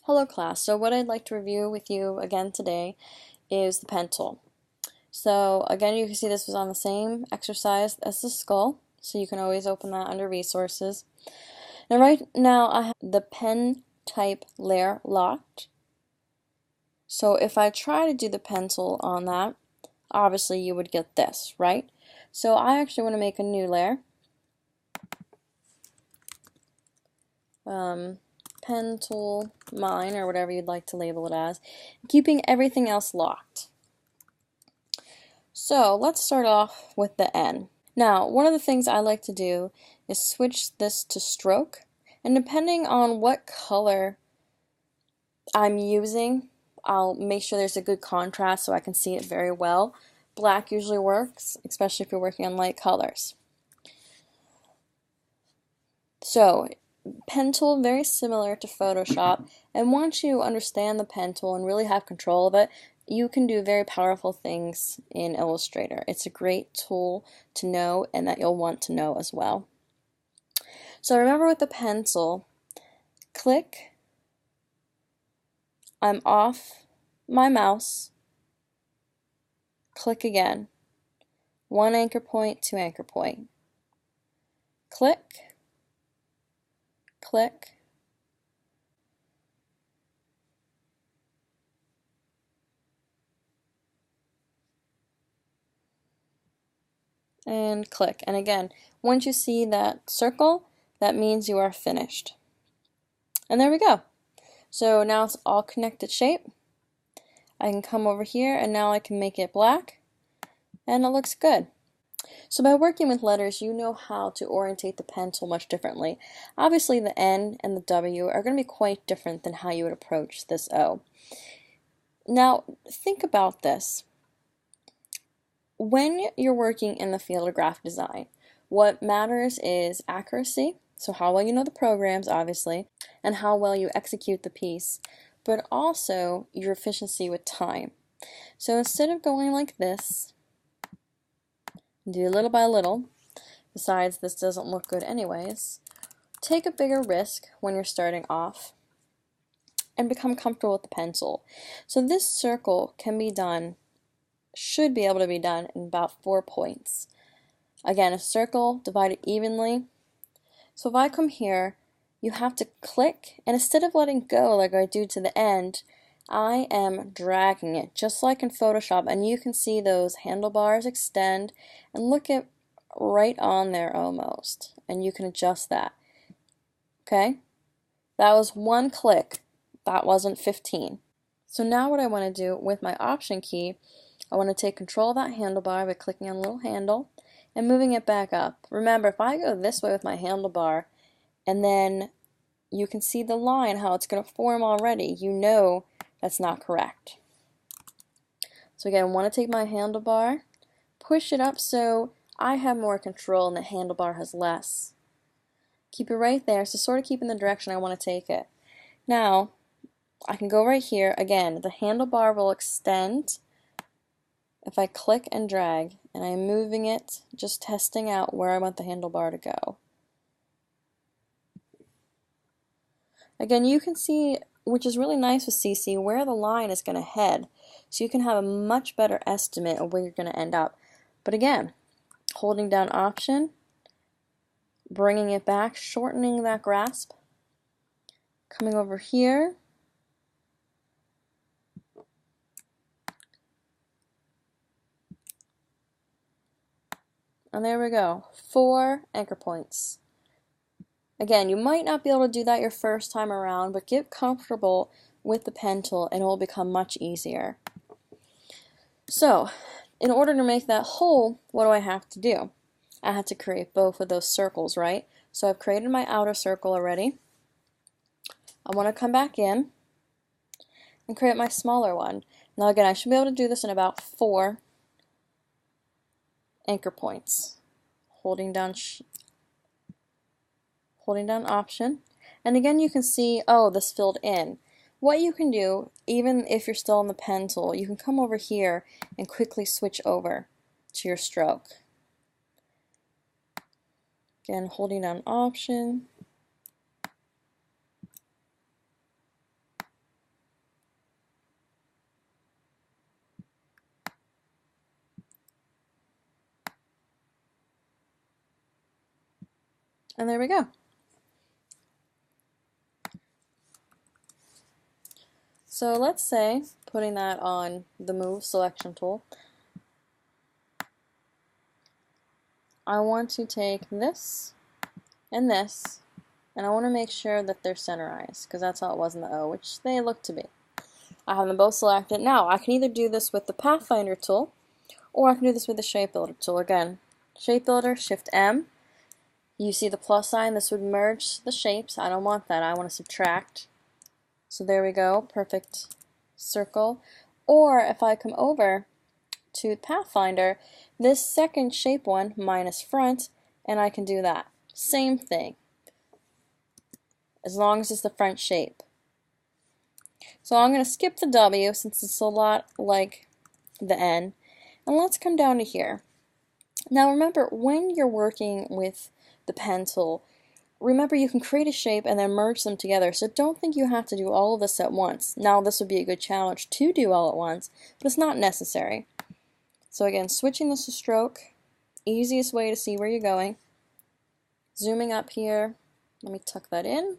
Hello class, so what I'd like to review with you again today is the pen tool. So again, you can see this was on the same exercise as the skull, so you can always open that under resources. Now right now I have the pen type layer locked. So if I try to do the pencil on that, obviously you would get this, right? So I actually want to make a new layer. Pen tool mine, or whatever you'd like to label it as, keeping everything else locked. So let's start off with the N. Now, one of the things I like to do is switch this to stroke, and depending on what color I'm using, I'll make sure there's a good contrast so I can see it very well. Black usually works, especially if you're working on light colors. So, pen tool, very similar to Photoshop, and once you understand the pen tool and really have control of it, you can do very powerful things in Illustrator. It's a great tool to know and that you'll want to know as well. So remember with the pencil, click, I'm off my mouse, click again, one anchor point, two anchor point, click, click, and click. And again, once you see that circle, that means you are finished. And there we go. So now it's all connected shape. I can come over here and now I can make it black and it looks good. So by working with letters, you know how to orientate the pencil much differently. Obviously the N and the W are going to be quite different than how you would approach this O. Now think about this. When you're working in the field of graphic design, what matters is accuracy, so how well you know the programs, obviously, and how well you execute the piece, but also your efficiency with time. So instead of going like this, do little by little, besides this doesn't look good anyways, take a bigger risk when you're starting off and become comfortable with the pencil. So this circle can be done, should be able to be done in about 4 points. Again, a circle divided evenly. So if I come here, you have to click, and instead of letting go like I do to the end, I am dragging it just like in Photoshop, and you can see those handlebars extend and look at right on there almost, and you can adjust that. Okay, that was one click, that wasn't 15. So now what I want to do with my Option key, I want to take control of that handlebar by clicking on the little handle and moving it back up. Remember, if I go this way with my handlebar, and then you can see the line, how it's going to form already, you know that's not correct. So again, I want to take my handlebar, push it up so I have more control and the handlebar has less. Keep it right there, so sort of keep in the direction I want to take it. Now, I can go right here. Again, the handlebar will extend if I click and drag, and I'm moving it, just testing out where I want the handlebar to go. Again, you can see, which is really nice with CC, where the line is going to head, so you can have a much better estimate of where you're going to end up. But again, holding down Option, bringing it back, shortening that grasp, coming over here, and there we go, 4 anchor points. Again, you might not be able to do that your first time around, but get comfortable with the pen tool and it will become much easier. So, in order to make that whole, what do I have to do? I have to create both of those circles, right? So I've created my outer circle already. I want to come back in and create my smaller one. Now again, I should be able to do this in about 4 anchor points. Holding down Option, and again you can see, oh, this filled in. What you can do, even if you're still on the pen tool, you can come over here and quickly switch over to your stroke. Again, holding down Option, And there we go. So let's say, putting that on the Move selection tool, I want to take this, and I want to make sure that they're centerized, because that's how it was in the O, which they look to be. I have them both selected. Now, I can either do this with the Pathfinder tool, or I can do this with the Shape Builder tool. Again, Shape Builder, Shift M. You see the plus sign, this would merge the shapes. I don't want that, I want to subtract. So there we go, perfect circle. Or if I come over to Pathfinder, this second shape one, minus front, and I can do that. Same thing, as long as it's the front shape. So I'm going to skip the W since it's a lot like the N, and let's come down to here. Now remember, when you're working with the pen tool, remember you can create a shape and then merge them together, so don't think you have to do all of this at once. Now this would be a good challenge to do all at once, but it's not necessary. So again, switching this to stroke, easiest way to see where you're going. Zooming up here, let me tuck that in.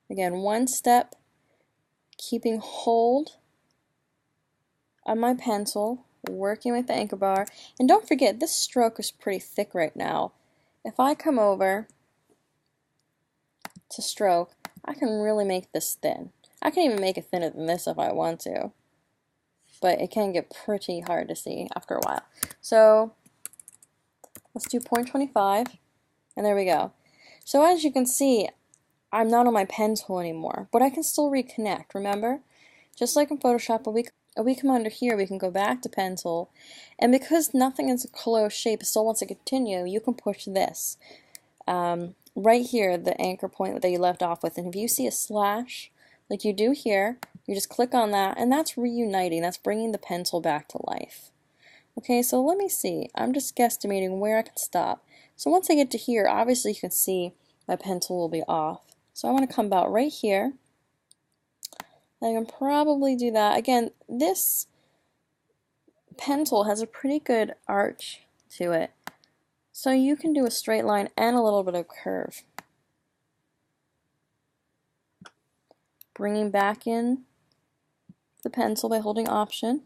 Again, one step, keeping hold on my pencil, working with the anchor bar. And don't forget, this stroke is pretty thick right now. If I come over to stroke, I can really make this thin. I can even make it thinner than this if I want to, but it can get pretty hard to see after a while. So let's do 0.25, and there we go. So as you can see, I'm not on my pen tool anymore, but I can still reconnect, remember? Just like in Photoshop, we come under here, we can go back to pen tool, and because nothing is a closed shape, it still wants to continue, you can push this. Right here, the anchor point that you left off with, and if you see a slash, like you do here, you just click on that, and that's reuniting, that's bringing the pen tool back to life. Okay, so let me see, I'm just guesstimating where I can stop. So once I get to here, obviously you can see my pen tool will be off. So I want to come about right here. I can probably do that. Again, this pen tool has a pretty good arch to it. So you can do a straight line and a little bit of curve. Bringing back in the pencil by holding Option.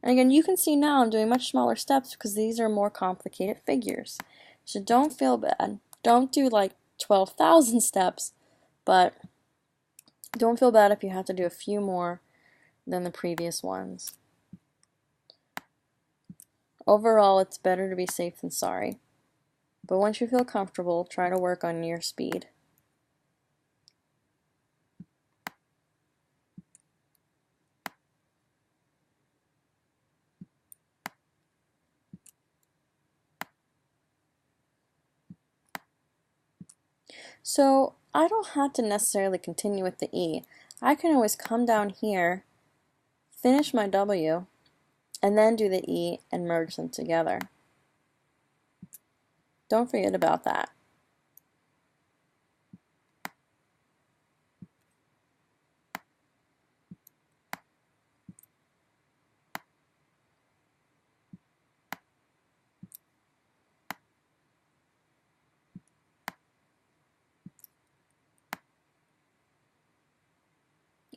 And again, you can see now I'm doing much smaller steps because these are more complicated figures. So don't feel bad. Don't do like 12,000 steps, but don't feel bad if you have to do a few more than the previous ones. Overall, it's better to be safe than sorry. But once you feel comfortable, try to work on your speed. So I don't have to necessarily continue with the E. I can always come down here, finish my W, and then do the E and merge them together. Don't forget about that.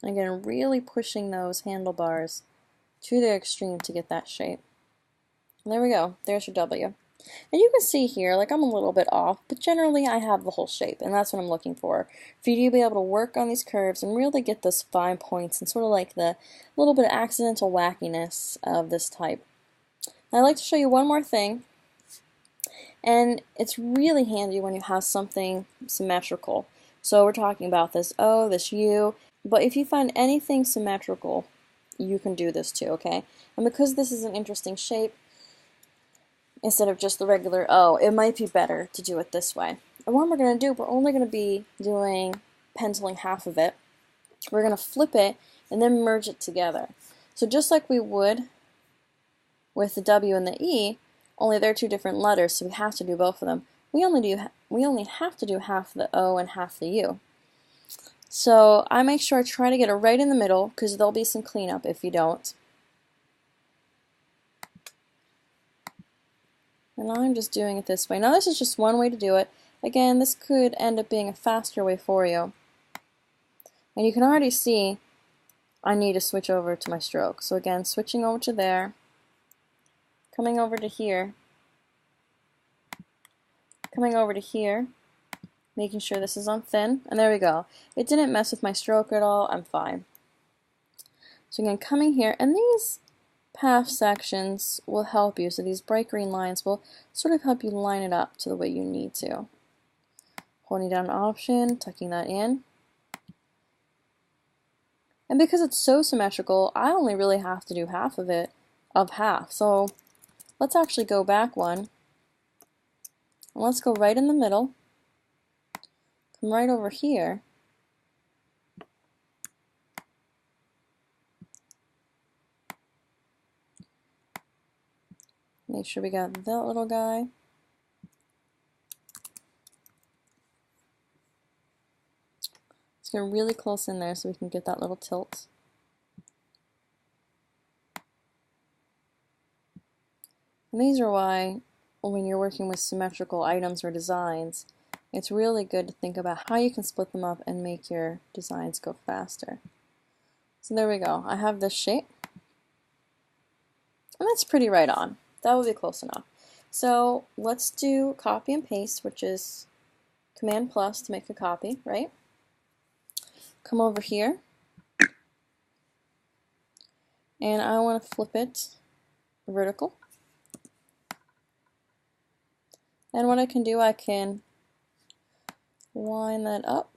Again, really pushing those handlebars to their extreme to get that shape. And there we go. There's your W. And you can see here, like I'm a little bit off, but generally I have the whole shape, and that's what I'm looking for you to be able to work on these curves and really get those fine points and sort of like the little bit of accidental wackiness of this type. And I'd like to show you one more thing, and it's really handy when you have something symmetrical. So we're talking about this O, this U, but if you find anything symmetrical, you can do this too, okay? And because this is an interesting shape, instead of just the regular O, it might be better to do it this way. And what we're going to do, we're only going to be doing penciling half of it. We're going to flip it and then merge it together. So just like we would with the W and the E, only they're two different letters, so we have to do both of them. We only have to do half the O and half the U. So I make sure I try to get it right in the middle, because there'll be some cleanup if you don't. And I'm just doing it this way. Now this is just one way to do it. Again, this could end up being a faster way for you. And you can already see I need to switch over to my stroke. So again, switching over to there, coming over to here, coming over to here, making sure this is on thin, and there we go. It didn't mess with my stroke at all, I'm fine. So again, coming here, and these path sections will help you. So these bright green lines will sort of help you line it up to the way you need to. Holding down Option, tucking that in. And because it's so symmetrical, I only really have to do half of it, of half. So let's actually go back one. And let's go right in the middle. Come right over here. Make sure we got that little guy. Let's get really close in there so we can get that little tilt. And these are why, when you're working with symmetrical items or designs, it's really good to think about how you can split them up and make your designs go faster. So there we go. I have this shape. And that's pretty right on. That would be close enough. So let's do copy and paste, which is Command plus to make a copy, right? Come over here. And I want to flip it vertical. And what I can do, I can line that up.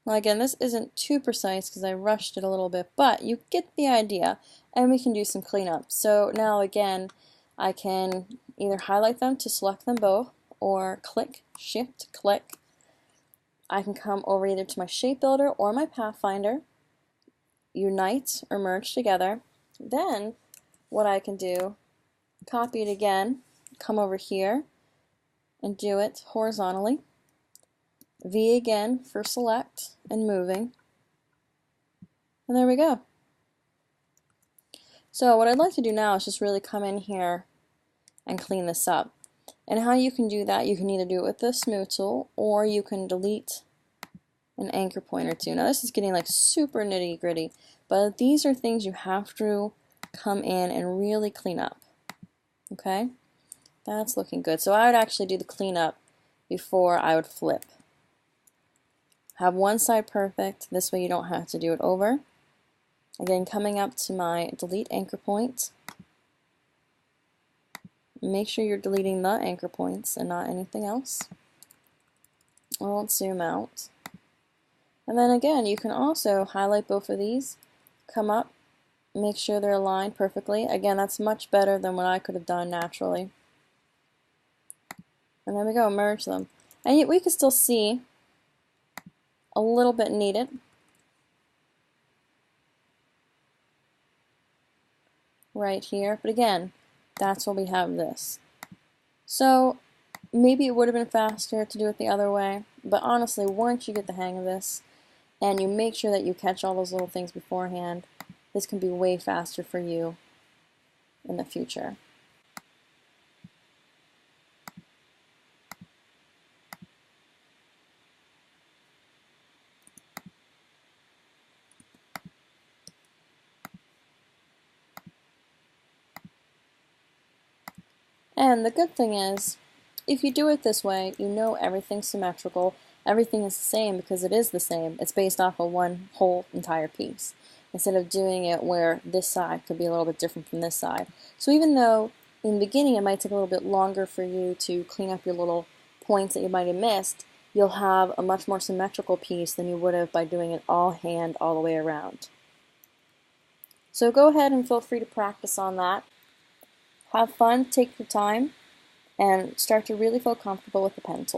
Well, again, this isn't too precise because I rushed it a little bit, but you get the idea, and we can do some cleanup. So now again, I can either highlight them to select them both, or click, shift, click. I can come over either to my shape builder or my pathfinder, unite or merge together. Then what I can do, copy it again, come over here and do it horizontally. V again for select and moving. And there we go. So what I'd like to do now is just really come in here and clean this up. And how you can do that, you can either do it with the smooth tool or you can delete an anchor point or two. Now this is getting like super nitty gritty, but these are things you have to come in and really clean up. Okay? That's looking good. So I would actually do the cleanup before I would flip. Have one side perfect, this way you don't have to do it over. Again, coming up to my delete anchor point. Make sure you're deleting the anchor points and not anything else. Well, let's zoom out. And then again, you can also highlight both of these, come up, make sure they're aligned perfectly. Again, that's much better than what I could have done naturally. And there we go, merge them. And we can still see a little bit needed. Right here, but again, that's why we have this. So maybe it would have been faster to do it the other way, but honestly, once you get the hang of this and you make sure that you catch all those little things beforehand, this can be way faster for you in the future. And the good thing is, if you do it this way, you know everything's symmetrical, everything is the same because it is the same. It's based off of one whole entire piece, instead of doing it where this side could be a little bit different from this side. So even though in the beginning it might take a little bit longer for you to clean up your little points that you might have missed, you'll have a much more symmetrical piece than you would have by doing it all hand all the way around. So go ahead and feel free to practice on that. Have fun, take your time, and start to really feel comfortable with the pen tool.